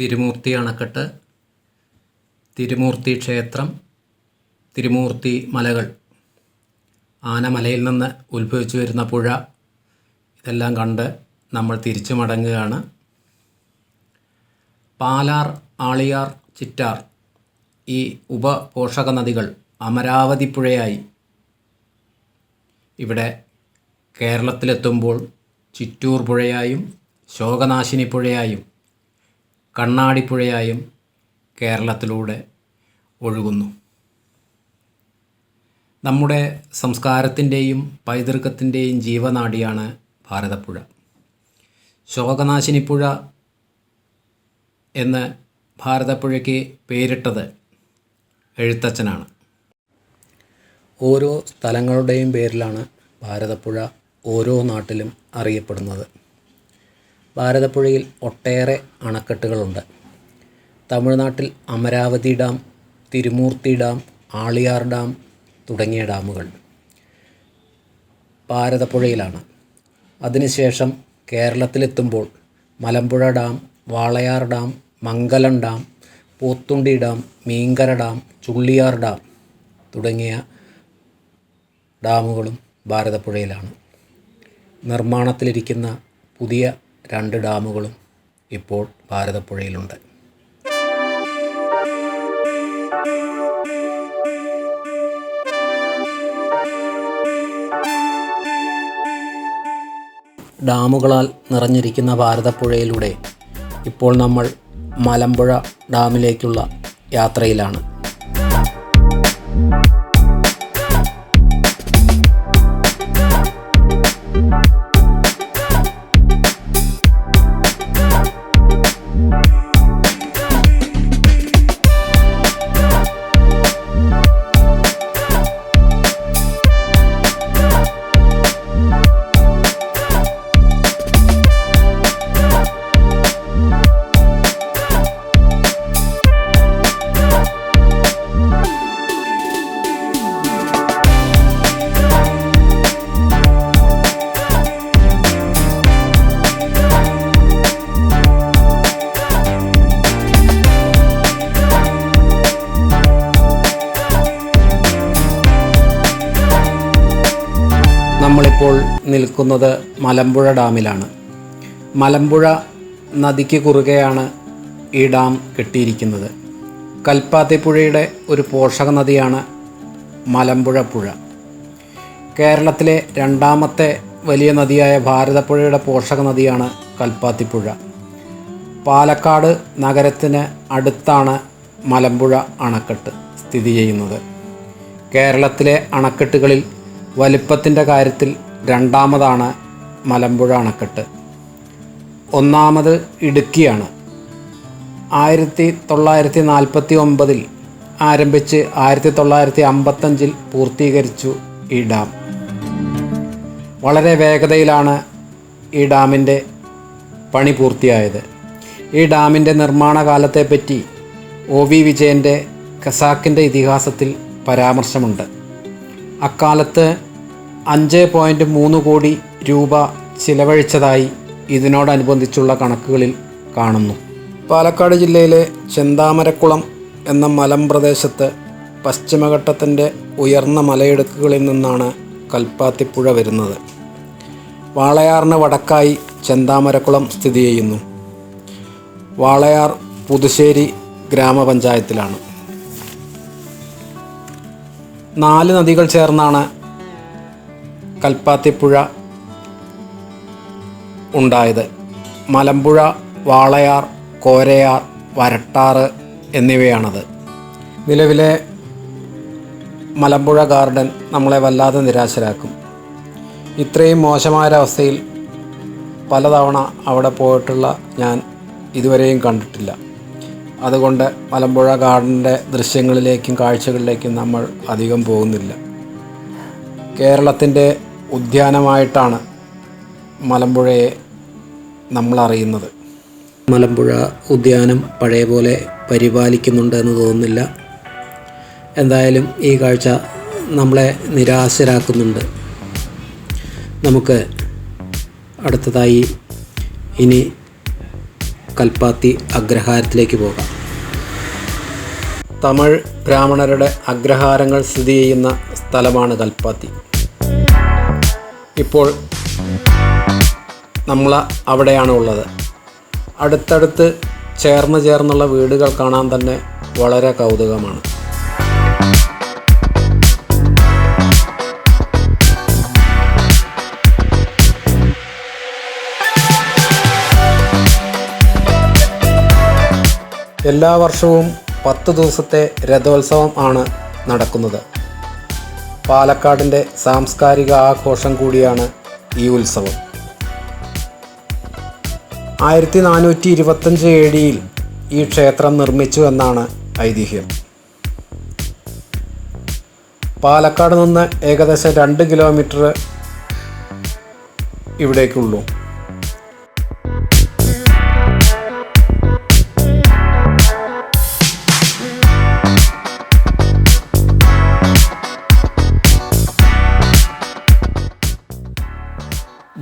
തിരുമൂർത്തി അണക്കെട്ട്, തിരുമൂർത്തി ക്ഷേത്രം, തിരുമൂർത്തി മലകൾ, ആനമലയിൽ നിന്ന് ഉത്ഭവിച്ചു വരുന്ന പുഴ, ഇതെല്ലാം കണ്ട് നമ്മൾ തിരിച്ചു മടങ്ങുകയാണ്. പാലാർ, ആളിയാർ, ചിറ്റാർ ഈ ഉപപോഷക നദികൾ അമരാവതി പുഴയായി ഇവിടെ കേരളത്തിലെത്തുമ്പോൾ ചിറ്റൂർ പുഴയായും ശോകനാശിനി പുഴയായും കണ്ണാടിപ്പുഴയായും കേരളത്തിലൂടെ ഒഴുകുന്നു. നമ്മുടെ സംസ്കാരത്തിൻ്റെയും പൈതൃകത്തിൻ്റെയും ജീവനാഡിയാണ് ഭാരതപ്പുഴ. ശോകനാശിനിപ്പുഴ എന്ന് ഭാരതപ്പുഴയ്ക്ക് പേരിട്ടത് എഴുത്തച്ഛനാണ്. ഓരോ സ്ഥലങ്ങളുടെയും പേരിലാണ് ഭാരതപ്പുഴ ഓരോ നാട്ടിലും അറിയപ്പെടുന്നത്. ഭാരതപ്പുഴയിൽ ഒട്ടേറെ അണക്കെട്ടുകളുണ്ട്. തമിഴ്നാട്ടിൽ Amaravathi dam, Thirumoorthy dam, Aliyar dam തുടങ്ങിയ ഡാമുകൾ ഭാരതപ്പുഴയിലാണ്. അതിനുശേഷം കേരളത്തിലെത്തുമ്പോൾ Malampuzha dam, Walayar dam, Mangalam dam, Pothundi dam, Meenkara dam, Chulliyar dam തുടങ്ങിയ ഡാമുകളും ഭാരതപ്പുഴയിലാണ്. നിർമ്മാണത്തിലിരിക്കുന്ന പുതിയ 2 ഡാമുകളും ഇപ്പോൾ ഭാരതപ്പുഴയിലുണ്ട്. ഡാമുകളാൽ നിറഞ്ഞിരിക്കുന്ന ഭാരതപ്പുഴയിലൂടെ ഇപ്പോൾ നമ്മൾ മലമ്പുഴ ഡാമിലേക്കുള്ള യാത്രയിലാണ്. നമ്മളിപ്പോൾ നിൽക്കുന്നത് മലമ്പുഴ ഡാമിലാണ്. മലമ്പുഴ നദിക്ക് കുറുകെയാണ് ഈ ഡാം കെട്ടിയിരിക്കുന്നത്. കൽപ്പാത്തി പുഴയുടെ ഒരു പോഷക നദിയാണ് മലമ്പുഴ പുഴ. കേരളത്തിലെ 2ാമത്തെ വലിയ നദിയായ ഭാരതപ്പുഴയുടെ പോഷക നദിയാണ് കൽപ്പാത്തി പുഴ. പാലക്കാട് നഗരത്തിന് അടുത്താണ് മലമ്പുഴ അണക്കെട്ട് സ്ഥിതി ചെയ്യുന്നത്. കേരളത്തിലെ അണക്കെട്ടുകളിൽ വലിപ്പത്തിൻ്റെ കാര്യത്തിൽ 2ാമതാണ് മലമ്പുഴ അണക്കെട്ട്. 1ാമത് ഇടുക്കിയാണ്. 1949 ആരംഭിച്ച് 1955 പൂർത്തീകരിച്ചു ഈ ഡാം. വളരെ വേഗതയിലാണ് ഈ ഡാമിൻ്റെ പണി പൂർത്തിയായത്. ഈ ഡാമിൻ്റെ നിർമ്മാണ കാലത്തെപ്പറ്റി OV വിജയൻ്റെ ഖസാക്കിൻ്റെ ഇതിഹാസത്തിൽ പരാമർശമുണ്ട്. അക്കാലത്ത് 5.3 കോടി രൂപ ചിലവഴിച്ചതായി ഇതിനോടനുബന്ധിച്ചുള്ള കണക്കുകളിൽ കാണുന്നു. പാലക്കാട് ജില്ലയിലെ ചെന്താമരക്കുളം എന്ന മലമ്പ്രദേശത്ത് പശ്ചിമഘട്ടത്തിൻ്റെ ഉയർന്ന മലയിടുക്കുകളിൽ നിന്നാണ് കൽപ്പാത്തിപ്പുഴ വരുന്നത്. വാളയാറിന് വടക്കായി ചെന്താമരക്കുളം സ്ഥിതി ചെയ്യുന്നു. വാളയാർ പുതുശ്ശേരി ഗ്രാമപഞ്ചായത്തിലാണ്. 4 നദികൾ ചേർന്നാണ് കൽപ്പാത്തിപ്പുഴ ഉണ്ടായത്. മലമ്പുഴ, വാളയാർ, കോരയാർ, വരട്ടാറ് എന്നിവയാണത്. നിലവിലെ മലമ്പുഴ ഗാർഡൻ നമ്മളെ വല്ലാതെ നിരാശരാക്കും. ഇത്രയും മോശമായൊരവസ്ഥയിൽ പലതവണ അവിടെ പോയിട്ടുള്ള ഞാൻ ഇതുവരെയും കണ്ടിട്ടില്ല. അതുകൊണ്ട് മലമ്പുഴ ഗാർഡൻ്റെ ദൃശ്യങ്ങളിലേക്കും കാഴ്ചകളിലേക്കും നമ്മൾ അധികം പോകുന്നില്ല. കേരളത്തിൻ്റെ ഉദ്യാനമായിട്ടാണ് മലമ്പുഴയെ നമ്മളറിയുന്നത്. മലമ്പുഴ ഉദ്യാനം പഴയ പോലെ പരിപാലിക്കുന്നുണ്ട് എന്ന് തോന്നുന്നില്ല. എന്തായാലും ഈ കാഴ്ച നമ്മളെ നിരാശരാക്കുന്നുണ്ട്. നമുക്ക് അടുത്തതായി ഇനി കൽപ്പാത്തി അഗ്രഹാരത്തിലേക്ക് പോകാം. തമിഴ് ബ്രാഹ്മണരുടെ അഗ്രഹാരങ്ങൾ സ്ഥിതി ചെയ്യുന്ന സ്ഥലമാണ് കൽപ്പാത്തി. ഇപ്പോൾ നമ്മൾ അവിടെയാണ് ഉള്ളത്. അടുത്തടുത്ത് ചേർന്നുള്ള വീടുകൾ കാണാൻ തന്നെ വളരെ കൗതുകമാണ്. എല്ലാ വർഷവും 10 ദിവസത്തെ രഥോത്സവം ആണ് നടക്കുന്നത്. പാലക്കാടിൻ്റെ സാംസ്കാരിക ആഘോഷം കൂടിയാണ് ഈ ഉത്സവം. 1425 AD ഈ ക്ഷേത്രം നിർമ്മിച്ചു എന്നാണ് ഐതിഹ്യം. പാലക്കാട് നിന്ന് ഏകദേശം 2 കിലോമീറ്റർ ഇവിടേക്കുള്ളൂ.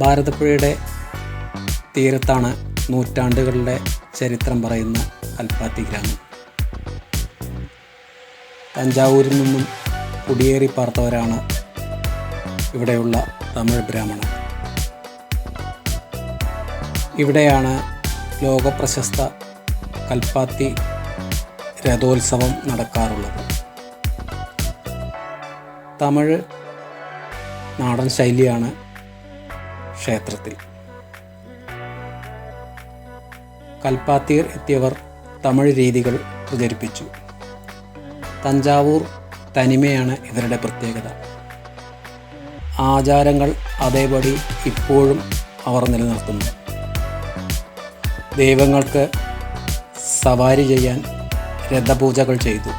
ഭാരതപ്പുഴയുടെ തീരത്താണ് നൂറ്റാണ്ടുകളുടെ ചരിത്രം പറയുന്ന കൽപ്പാത്തി ഗ്രാമം. തഞ്ചാവൂരിൽ നിന്നും കുടിയേറി പാർത്തവരാണ് ഇവിടെയുള്ള തമിഴ് ബ്രാഹ്മണർ. ഇവിടെയാണ് ലോകപ്രശസ്ത കൽപ്പാത്തി രഥോത്സവം നടക്കാറുള്ളത്. തമിഴ് നാടൻ ശൈലിയാണ് ക്ഷേത്രത്തിൽ. കൽപ്പാത്തിയിൽ എത്തിയവർ തമിഴ് രീതികൾ പ്രചരിപ്പിച്ചു. തഞ്ചാവൂർ തനിമയാണ് ഇവരുടെ പ്രത്യേകത. ആചാരങ്ങൾ അതേപടി ഇപ്പോഴും അവർ നിലനിർത്തുന്നു. ദൈവങ്ങൾക്ക് സവാരി ചെയ്യാൻ രഥപൂജകൾ ചെയ്തു.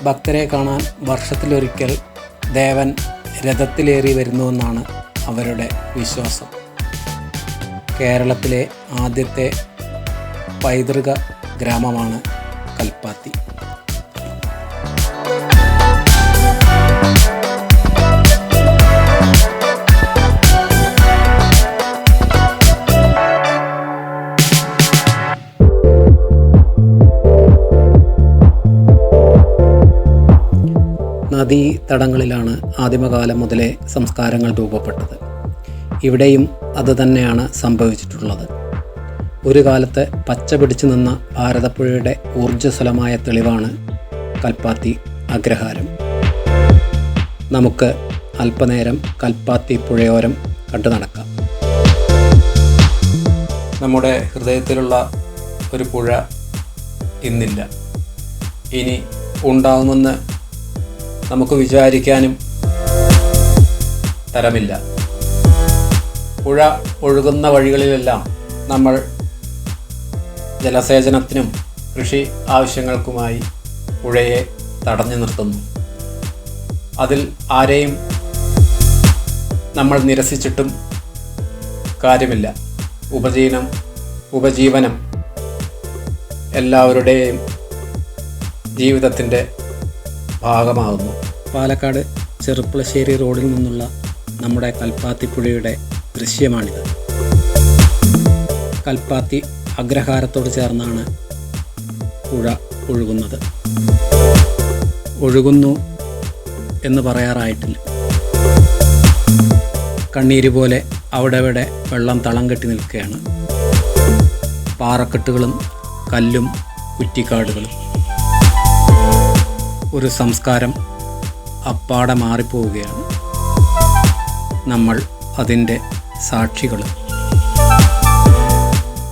ഭക്തരെ കാണാൻ വർഷത്തിലൊരിക്കൽ ദേവൻ രഥത്തിലേറി വരുന്നുവെന്നാണ് അവരുടെ വിശ്വാസം. കേരളത്തിലെ ആദ്യത്തെ പൈതൃക ഗ്രാമമാണ് കൽപ്പാത്തി. നദീതടങ്ങളിലാണ് ആദിമകാലം മുതലേ സംസ്കാരങ്ങൾ രൂപപ്പെട്ടത്. ഇവിടെയും അതുതന്നെയാണ് സംഭവിച്ചിട്ടുള്ളത്. ഒരു കാലത്ത് പച്ച പിടിച്ചു നിന്ന ഭാരതപ്പുഴയുടെ ഊർജ്ജസ്വലമായ തെളിവാണ് കൽപ്പാത്തി അഗ്രഹാരം. നമുക്ക് അല്പനേരം കൽപ്പാത്തി പുഴയോരം കണ്ടു നടക്കാം. നമ്മുടെ ഹൃദയത്തിലുള്ള ഒരു പുഴ ഇന്നില്ല. ഇനി ഉണ്ടാകുമെന്ന് നമുക്ക് വിചാരിക്കാനും തരമില്ല. പുഴ ഒഴുകുന്ന വഴികളിലെല്ലാം നമ്മൾ ജലസേചനത്തിനും കൃഷി ആവശ്യങ്ങൾക്കുമായി പുഴയെ തടഞ്ഞു നിർത്തുന്നു. അതിൽ ആരെയും നമ്മൾ നിരസിച്ചിട്ടും കാര്യമില്ല. ഉപജീവനം എല്ലാവരുടെയും ജീവിതത്തിൻ്റെ ഭാഗമാകുന്നു. പാലക്കാട് ചെറുപ്പളശ്ശേരി റോഡിൽ നിന്നുള്ള നമ്മുടെ കൽപ്പാത്തി പുഴയുടെ ദൃശ്യമാണിത്. കൽപ്പാത്തി അഗ്രഹാരത്തോട് ചേർന്നാണ് പുഴ ഒഴുകുന്നത്. ഒഴുകുന്നു എന്ന് പറയാറായിട്ടില്ല. കണ്ണീര് പോലെ അവിടെ വെള്ളം തളം കെട്ടി നിൽക്കുകയാണ്. പാറക്കെട്ടുകളും കല്ലും കുറ്റിക്കാടുകളും. ഒരു സംസ്കാരം അപ്പാടെ മാറിപ്പോവുകയാണ്. നമ്മൾ അതിൻ്റെ സാക്ഷികൾ.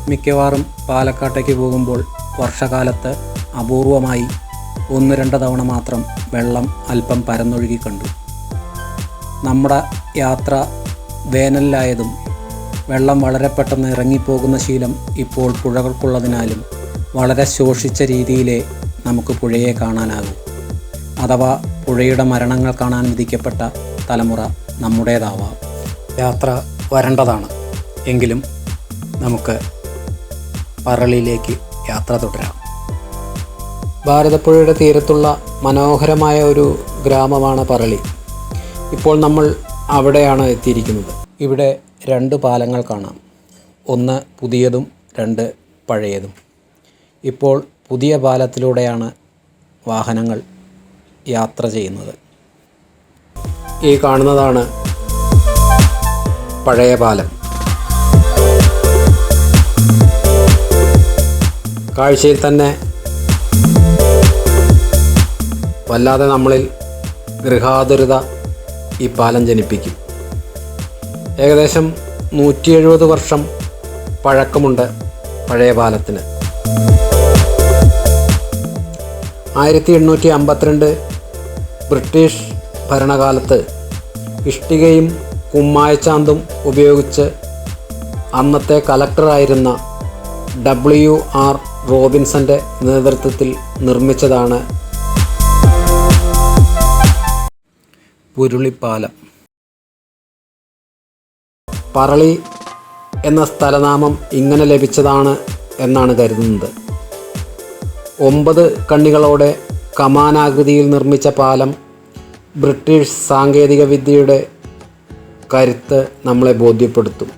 മിക്കവാറും പാലക്കാട്ടേക്ക് പോകുമ്പോൾ വർഷകാലത്ത് അപൂർവമായി 1-2 തവണ മാത്രം വെള്ളം അല്പം പരന്നൊഴുകി കണ്ടു. നമ്മുടെ യാത്ര വേനലിലായതും വെള്ളം വളരെ പെട്ടെന്ന് ഇറങ്ങിപ്പോകുന്ന ശീലം ഇപ്പോൾ പുഴകൾക്കുള്ളതിനാലും വളരെ ശോഷിച്ച രീതിയിലേ നമുക്ക് പുഴയെ കാണാനാകൂ. അഥവാ പുഴയുടെ മരണങ്ങൾ കാണാൻ വിധിക്കപ്പെട്ട തലമുറ നമ്മുടേതാവാം. യാത്ര വരേണ്ടതാണ്. എങ്കിലും നമുക്ക് പറളിയിലേക്ക് യാത്ര തുടരാം. ഭാരതപ്പുഴയുടെ തീരത്തുള്ള മനോഹരമായ ഒരു ഗ്രാമമാണ് പറളി. ഇപ്പോൾ നമ്മൾ അവിടെയാണ് എത്തിയിരിക്കുന്നത്. ഇവിടെ 2 പാലങ്ങൾ കാണാം. ഒന്ന് പുതിയതും രണ്ട് പഴയതും. ഇപ്പോൾ പുതിയ പാലത്തിലൂടെയാണ് വാഹനങ്ങൾ യാത്ര ചെയ്യുന്നത്. ഈ കാണുന്നതാണ് പഴയ പാലം. കാഴ്ചയിൽ തന്നെ വല്ലാതെ നമ്മളിൽ ഗൃഹാതുരത ഈ പാലം ജനിപ്പിക്കും. ഏകദേശം 170 വർഷം പഴക്കമുണ്ട് പഴയ പാലത്തിന്. 1852 ബ്രിട്ടീഷ് ഭരണകാലത്ത് ഇഷ്ടികയും കുമ്മായച്ചാന്തും ഉപയോഗിച്ച് അന്നത്തെ കലക്ടറായിരുന്ന WR റോബിൻസന്റെ നേതൃത്വത്തിൽ നിർമ്മിച്ചതാണ് പുരുളിപ്പാലം. പറളി എന്ന സ്ഥലനാമം ഇങ്ങനെ ലഭിച്ചതാണ് എന്നാണ് കരുതുന്നത്. 9 കണ്ണികളോടെ കമാനാകൃതിയിൽ നിർമ്മിച്ച പാലം ബ്രിട്ടീഷ് സാങ്കേതിക വിദ്യയുടെ കരുത്ത് നമ്മളെ ബോധ്യപ്പെടുത്തും.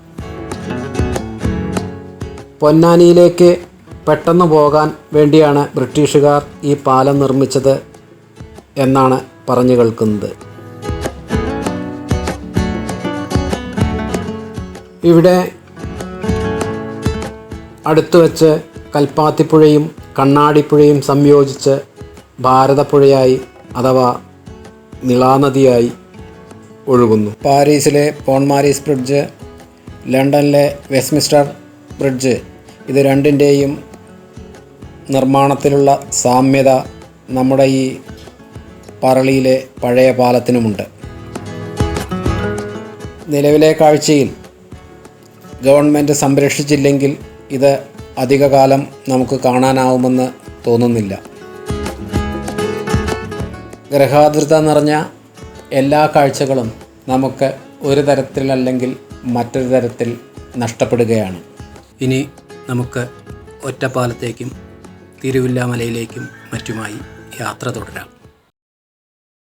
പൊന്നാനിയിലേക്ക് പെട്ടെന്ന് പോകാൻ വേണ്ടിയാണ് ബ്രിട്ടീഷുകാർ ഈ പാലം നിർമ്മിച്ചത് എന്നാണ് പറഞ്ഞു കേൾക്കുന്നത്. ഇവിടെ അടുത്തു വച്ച് കൽപ്പാത്തിപ്പുഴയും കണ്ണാടിപ്പുഴയും സംയോജിച്ച് ഭാരതപ്പുഴയായി അഥവാ നിളാനദിയായി ഒഴുകുന്നു. പാരീസിലെ പോൺമാരീസ് ബ്രിഡ്ജ്, ലണ്ടനിലെ വെസ്റ്റ്മിൻസ്റ്റർ ബ്രിഡ്ജ്, ഇത് രണ്ടിൻ്റെയും നിർമ്മാണത്തിലുള്ള സാമ്യത നമ്മുടെ ഈ പറളിയിലെ പഴയ പാലത്തിനുമുണ്ട്. നിലവിലെ കാഴ്ചയിൽ ഗവൺമെൻറ് സംരക്ഷിച്ചില്ലെങ്കിൽ ഇത് അധികകാലം നമുക്ക് കാണാനാവുമെന്ന് തോന്നുന്നില്ല. ഗൃഹാതുരത നിറഞ്ഞ എല്ലാ കാഴ്ചകളും നമുക്ക് ഒരു തരത്തിലല്ലെങ്കിൽ മറ്റൊരു തരത്തിൽ നഷ്ടപ്പെടുകയാണ്. ഇനി നമുക്ക് ഒറ്റപ്പാലത്തേക്കും തിരുവില്ലാമലയിലേക്കും മറ്റുമായി യാത്ര തുടരാം.